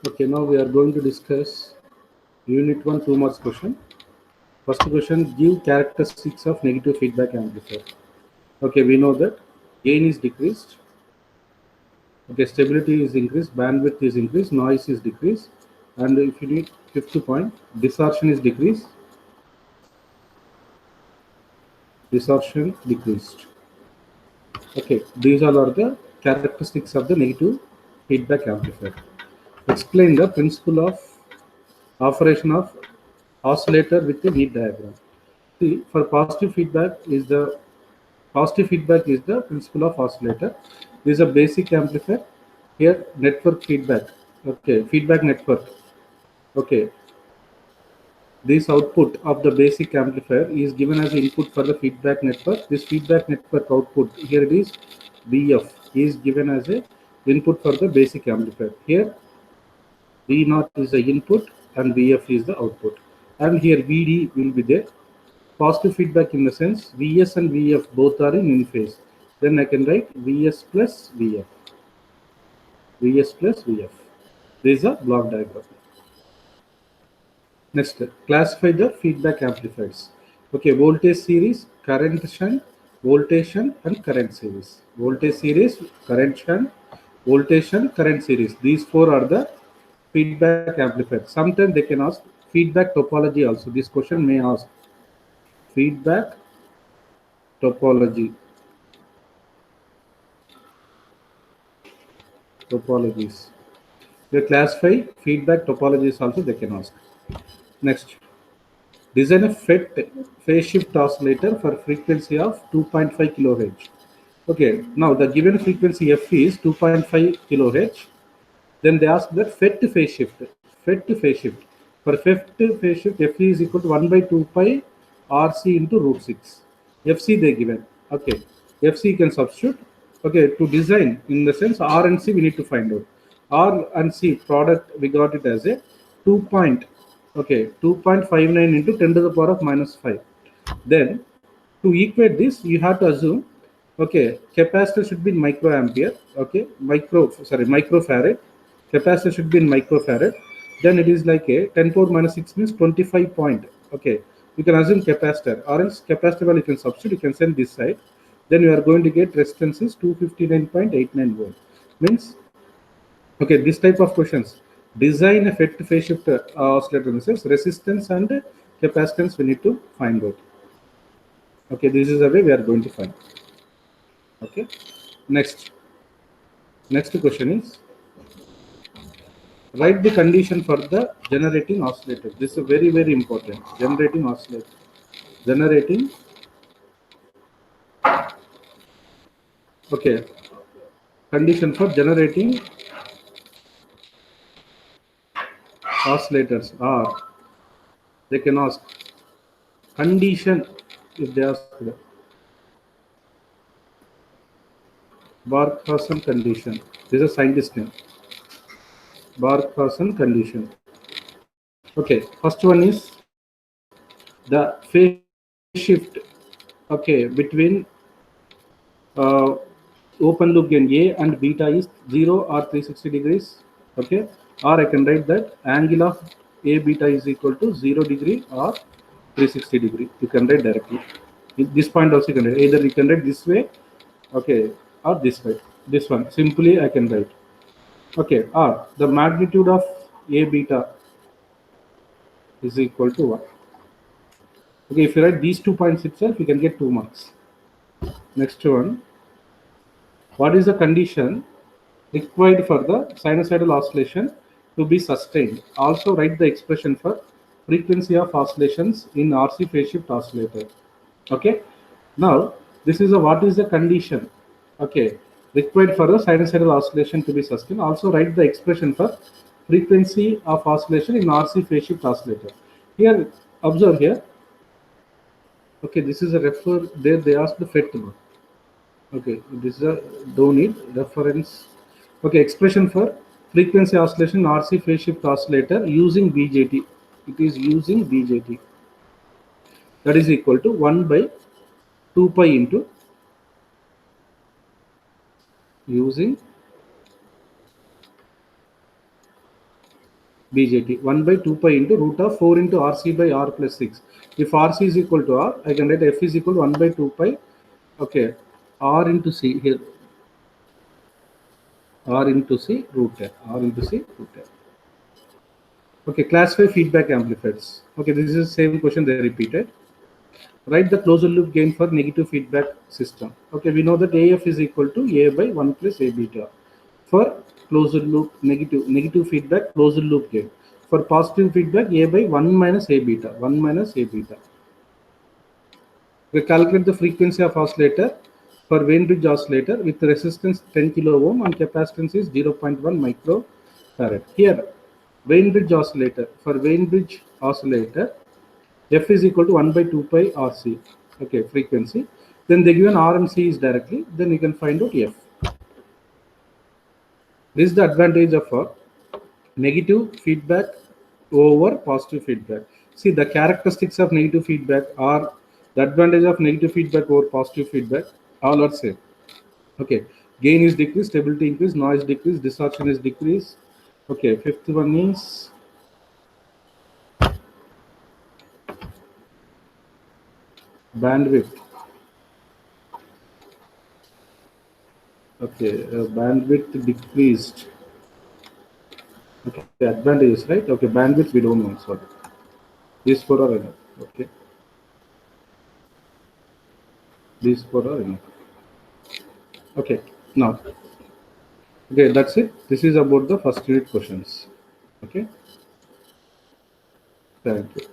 Okay, now we are going to discuss Unit 1 2 marks question. First question, give characteristics of negative feedback amplifier. Okay, we know that gain is decreased. Okay, stability is increased, bandwidth is increased, noise is decreased, and if you need fifth point, distortion is decreased. Distortion decreased. Okay, these all are the characteristics of the negative feedback amplifier. Explain the principle of operation of oscillator with the Venn diagram. See, for positive feedback is the principle of oscillator. This is a basic amplifier. Here, network feedback. Okay, feedback network. Okay, this output of the basic amplifier is given as input for the feedback network. This feedback network output here it is VF is given as a input for the basic amplifier. Here V0 is the input and VF is the output. And here VD will be there. Positive feedback in the sense Vs and Vf both are in phase. Then I can write Vs plus Vf. Vs plus Vf. This is a block diagram. Next, classify the feedback amplifiers. Okay, voltage series, current shunt, voltage shunt, and current series. Voltage series, current shunt, voltage shunt, current series. These four are the feedback amplifiers. Sometimes they can ask feedback topology also. This question may ask feedback topology. Topologies. They classify feedback topologies also they can ask. Next, design a FET phase shift oscillator for frequency of 2.5 kHz. Okay, now the given frequency f is 2.5 kHz. Then they ask that FET phase shift. FET phase shift. For FET phase shift, f is equal to 1 by 2 pi RC into root 6. FC they given. Okay, FC you can substitute. Okay, to design in the sense R and C we need to find out. R and C product we got it as a 2.59 into 10 to the power of minus 5. Then to equate this you have to assume okay capacitor should be in microampere. Okay, microfarad. Capacitor should be in microfarad. Then it is like a 10 power minus 6 means 25 point. Okay, you can assume capacitor or else capacitor value you can substitute, you can send this side. Then you are going to get resistance is 259.89 volt. Means okay, this type of questions. Design a FET phase shift oscillator in the sense resistance and capacitance we need to find out. Okay, this is the way we are going to find. Okay, next question is write the condition for the generating oscillator. This is very important. Generating oscillator. Generating. Okay. Condition for generating oscillators are they can ask condition if they ask Barkhausen condition. This is a scientist name. Barkhausen condition. Okay, first one is the phase shift. Okay, between open loop gain A and beta is 0 or 360 degrees. Okay, or I can write that angle of A beta is equal to 0 degree or 360 degree. You can write directly. This point also you can write. Either you can write this way, okay, or this way. This one simply I can write. Okay, or the magnitude of A beta is equal to 1. Okay, if you write these 2 points itself, you can get 2 marks. Next one. What is the condition required for the sinusoidal oscillation to be sustained? Also write the expression for frequency of oscillations in RC phase shift oscillator. Okay. Now this is a what is the condition? Okay, required for the sinusoidal oscillation to be sustained. Also write the expression for frequency of oscillation in RC phase shift oscillator. Here, observe here. Okay, this is a refer. There they ask the FET mode. Okay, this is a don't need reference. Okay, expression for frequency oscillation RC phase shift oscillator using BJT. It is using BJT. That is equal to 1 by 2 pi into using BJT 1 by 2 pi into root of 4 into RC by R plus 6. If RC is equal to R, I can write F is equal to 1 by 2 pi. Okay, R into C here. R into C root F. R into C root F. Okay, classify feedback amplifiers. Okay, this is the same question they repeated. Write the closed loop gain for negative feedback system. Okay, we know that AF is equal to A by 1 plus A beta. For closed loop negative feedback closed loop gain. For positive feedback, A by 1 minus A beta. 1 minus A beta. We calculate the frequency of oscillator for Weinberg oscillator with resistance 10 kilo ohm and capacitance is 0.1 microfarad. Here, Weinberg oscillator, for Weinberg oscillator, F is equal to 1 by 2 pi RC. Okay, frequency. Then they give an R and C is directly, then you can find out F. This is the advantage of negative feedback over positive feedback. See, the characteristics of negative feedback are the advantage of negative feedback over positive feedback. All are same. Okay, gain is decreased, stability increase, noise decrease, distortion is decreased. Okay, fifth one is bandwidth. Okay, bandwidth decreased. Okay, advantages, right? Okay, bandwidth we don't know. Sorry, these four are enough. Okay, these four are enough. Okay, now, okay, that's it. This is about the first unit questions. Okay, thank you.